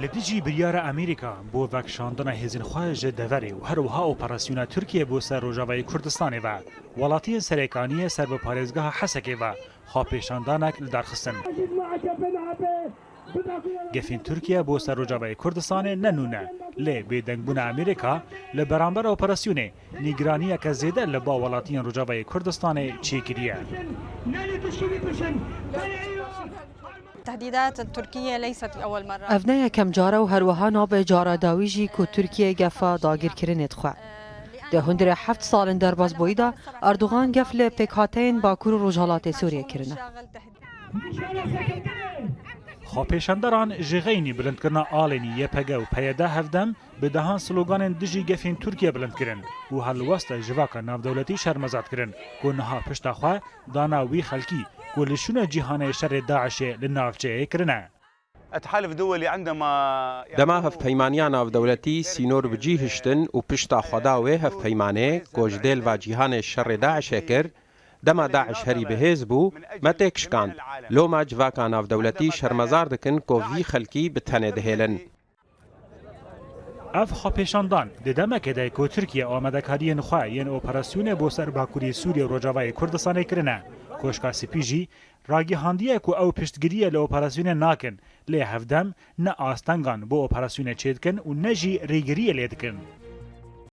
لدیجی بریار امریکا بو وکشاندن هزین خواهج دوری و هر وها اپراسیون ترکیه بو سر روجاوی کردستان و ولاتی سرکانی سر به پارێزگاه حسکه و خواپیشاندانک لدرخستن. گفین ترکیه بو سر روجاوی کردستان ننونه لی بیدنگبون امریکا لبرانبر اپراسیون نیگرانی که زیده لبا ولاتی روجاوی کردستان چی کریه. التهديدات التركية ليست أول مرة. أفنايا كم جارة وهروها ناب جارة داويجي كو تركيا جفا داغير كرنت خوا. ده هندر 7 سال در باز بويدا أردوغان جفل بكاتين باكور روجالات سوريا كرنه. خواپیشانداران جغینی بلند کرنا آلینی یپگه و پیاده هفدم به دهان سلوگان دژی گفین ترکیه بلند کرن و هلوست جواکا نافدولتی شرمزاد کرن که نها پشت خواه دانا وی خلکی که لشون جهان شر داعش لنافچه کرنه. التحالف الدولي عندما دما هف پیمانیان ناف دولتی سینور بجی هشتن و پشتا خداوه هف پیمانه گوجدل و جهان شر داعش کر دما داعش هری بهز بو متک شکاند لو ما جواکا ناف دولتی شرمزار دکن کو وی خلکی بتنه دهلن. اف خواپیشاندان ددمه که دای که ترکیه آمده کاری نخواه ین اپراسیون بو سر باکوری سوریه و روجاوی کردستان کرنه. کوشکا سپیجی راگی هاندیه که او پشتگیریه لأپراسیون ناکن لی هفدم نه آستنگان بو اپراسیون چیدکن و نه جی ریگریه لیدکن.